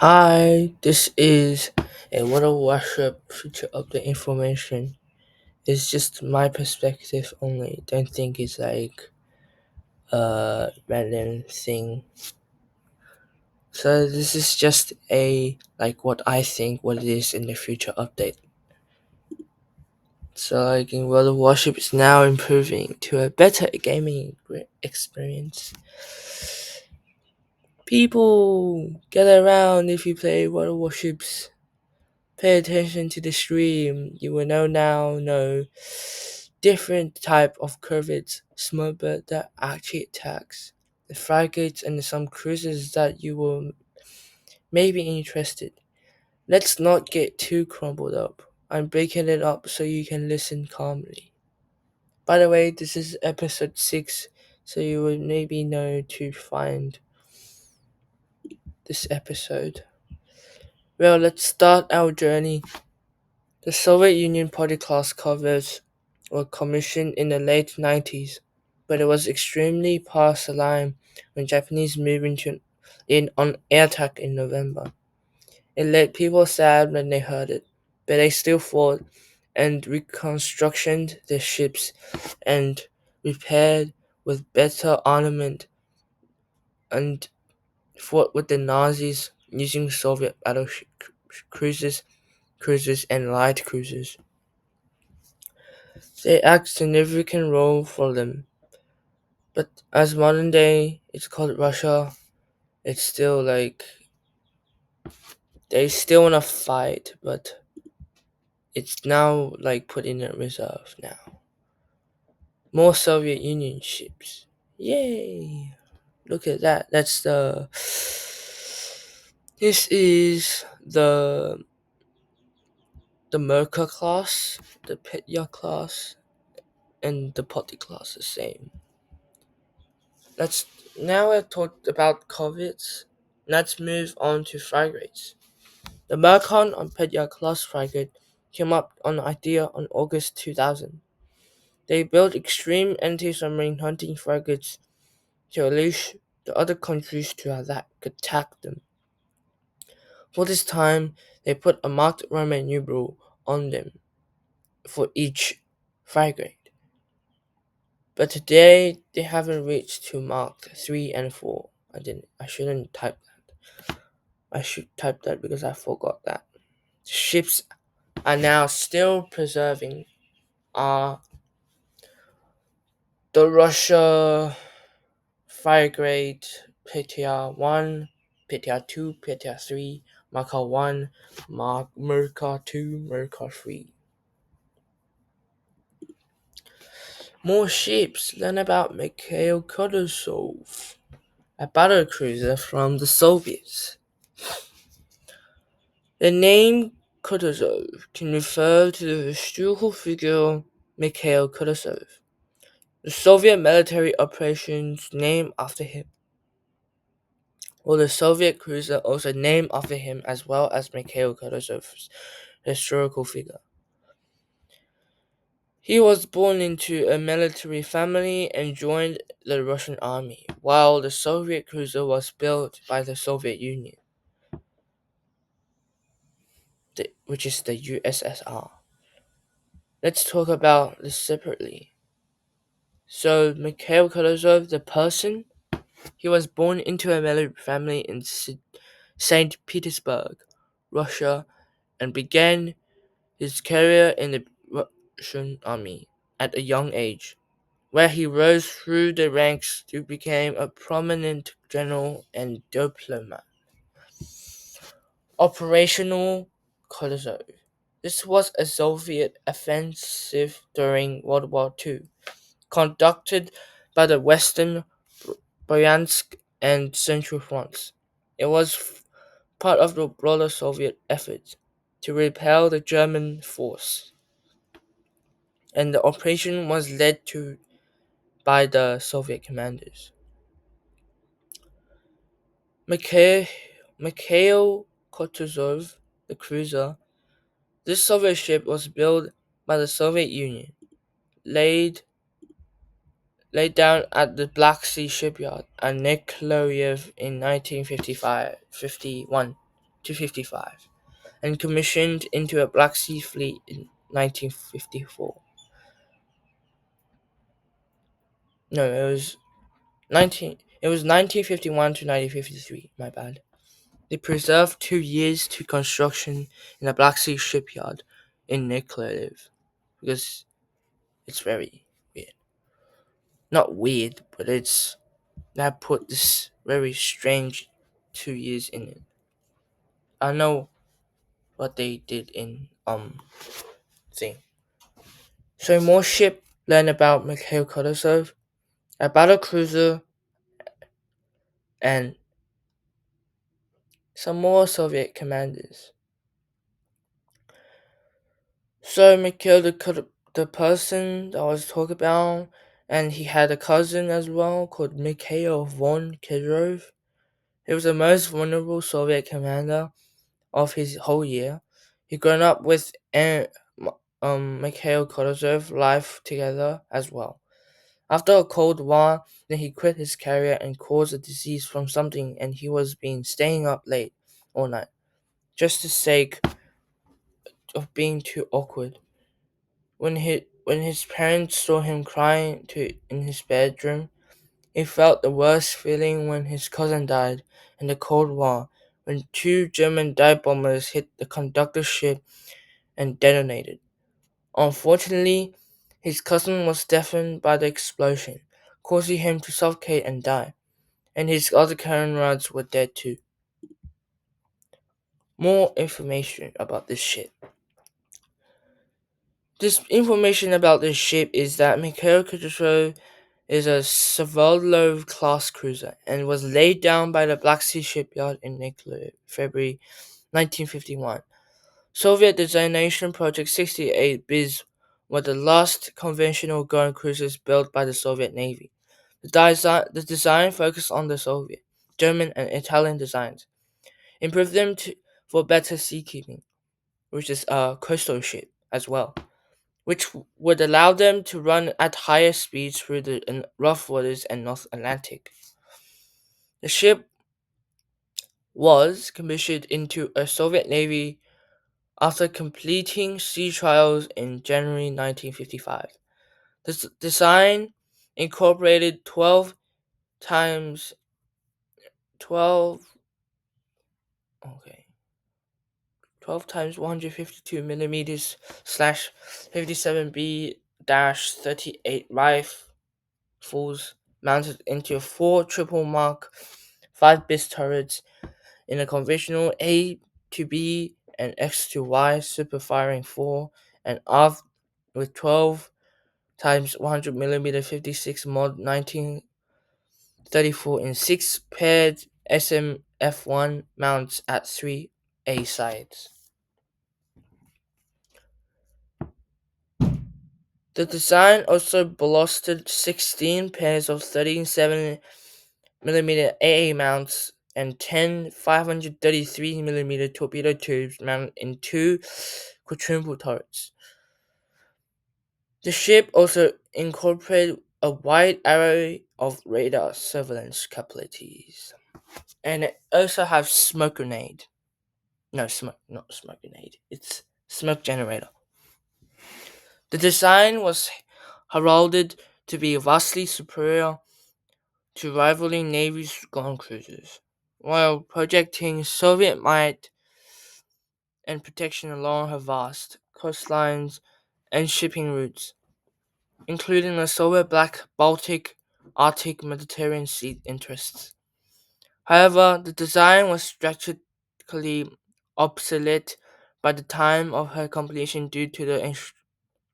Hi, this is a little Warship future update information. It's just my perspective only. Don't think it's like a random thing. So this is just a like what I think what it is in the future update. So like in World of Warship is now improving to a better gaming experience. People get around if you play World of Warships. Pay attention to the stream. You will know different type of corvettes, small bird that actually attacks, the frigates and some cruisers that you will may be interested. Let's not get too crumbled up. I'm breaking it up so you can listen calmly. By the way, this is episode 6, so you will maybe know to find this episode. Well, let's start our journey. The Soviet Union party class covers were commissioned in the late 90s, but it was extremely past the line when Japanese moved in on air attack in November. It left people sad when they heard it, but they still fought and reconstructed their ships and repaired with better armament and fought with the Nazis using Soviet battleship cruisers and light cruisers. They act significant role for them. But as modern day it's called Russia, it's still like they still wanna fight, but it's now like put in a reserve now. More Soviet Union ships. Yay! Look at that. This is the Merca class, the Petya class, and the Potty class the same. Let's Now I've talked about corvettes. Let's move on to frigates. The Mercon on Petya class frigate came up on the idea on August 2000. They built extreme anti-submarine hunting frigates to unleash the other countries to attack them. For this time, they put a marked Roman numeral on them for each frigate. But today they haven't reached to Mark 3 and 4. I shouldn't type that. I should type that because I forgot that. Ships are now still preserving are the Russia frigate Petya 1, Petya 2, Petya 3, Marka 1, Merka 2, Merka 3. More ships. Learn about Mikhail Kutuzov, a battle cruiser from the Soviets. The name Kutuzov can refer to the historical figure Mikhail Kutuzov. The Soviet military operations named after him, or the Soviet cruiser also named after him as well as Mikhail Kutuzov's historical figure. He was born into a military family and joined the Russian army, while the Soviet cruiser was built by the Soviet Union, which is the USSR. Let's talk about this separately. So, Mikhail Kutuzov, the person, he was born into a military family in St. Petersburg, Russia, and began his career in the Russian army at a young age, where he rose through the ranks to become a prominent general and diplomat. Operational Kutuzov. This was a Soviet offensive during World War II, conducted by the Western Bryansk and Central Fronts. It was part of the broader Soviet effort to repel the German force, and the operation was led by the Soviet commanders. Mikhail, Mikhail Kutuzov, the cruiser, this Soviet ship was built by the Soviet Union, laid laid down at the Black Sea shipyard at Nikolaev in 1951. to 55 and commissioned into a Black Sea fleet in 1954. No, it was 1951 to 1953, my bad. They preserved 2 years to construction in the Black Sea shipyard in Nikolaev because it's very weird. Not weird, but it's that put this very strange 2 years in it. I know what they did in thing. So more ship learn about Mikhail Kutuzov, a battle cruiser, and some more Soviet commanders. So Mikhail the person that I was talking about, and he had a cousin as well called Mikhail von Kedrov. He was the most vulnerable Soviet commander of his whole year. He grown up with Mikhail Kutuzov life together as well. After a Cold War, then he quit his career and caused a disease from something, and he was been staying up late all night, just the sake of being too awkward. When his parents saw him crying in his bedroom, he felt the worst feeling when his cousin died in the Cold War, when two German dive bombers hit the conductor ship and detonated. Unfortunately, his cousin was deafened by the explosion, causing him to suffocate and die, and his other comrades were dead too. More information about this ship. This information about this ship is that Mikhail Kutuzov is a Savalov class cruiser and was laid down by the Black Sea shipyard in Nikolaev, February 1951. Soviet designation Project 68 Biz were the last conventional gun cruisers built by the Soviet Navy. The design focused on the Soviet, German, and Italian designs, improved them for better seakeeping, which is a coastal ship as well, which would allow them to run at higher speeds through the rough waters and North Atlantic. The ship was commissioned into a Soviet Navy after completing sea trials in January 1955. The design incorporated 12 times 12 okay 12 times 152 millimeters slash 57B dash 38 rifles mounted into four triple Mark 5 bis turrets in a conventional A to B and X to Y super firing 4 and aft with 12 times 100 millimeter 56 mod 1934 in 6 paired SMF1 mounts at 3 A sides. The design also boasted 16 pairs of 13.7 mm AA mounts and 10 533 mm torpedo tubes mounted in two quadruple turrets. The ship also incorporated a wide array of radar surveillance capabilities. And it also has smoke grenade. No, not smoke grenade. It's smoke generator. The design was heralded to be vastly superior to rivaling Navy's gun cruisers, while projecting Soviet might and protection along her vast coastlines and shipping routes, including the Soviet Black, Baltic, Arctic, Mediterranean Sea interests. However, the design was strategically obsolete by the time of her completion due to the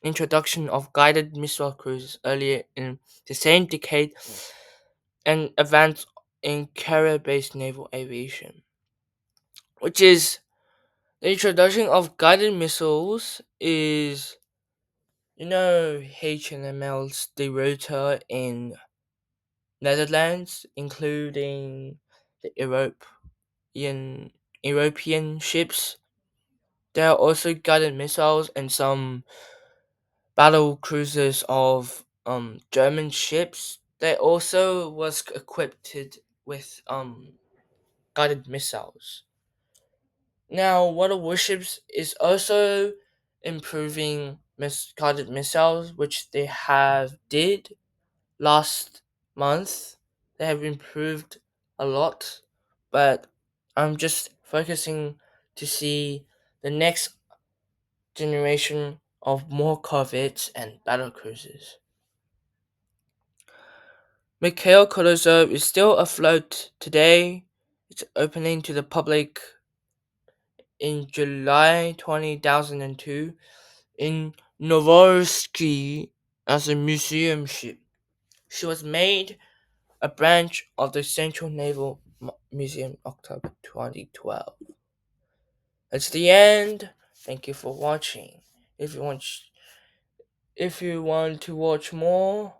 introduction of guided missile cruisers earlier in the same decade and advance in carrier-based naval aviation, which is the introduction of guided missiles is HML's the rotor in Netherlands, including the European ships. There are also guided missiles and some battle cruisers of German ships. They also was equipped with guided missiles. Now, Water Warships is also improving guided missiles, which they have did last month. They have improved a lot, but I'm just focusing to see the next generation of more corvettes and battle cruisers. Mikhail Kolozov is still afloat today. It's opening to the public in July 2002 in Novorsky as a museum ship. She was made a branch of the Central Naval Museum October 2012. That's the end. Thank you for watching. If you want to watch more,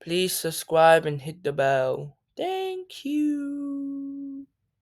please subscribe and hit the bell. Thank you.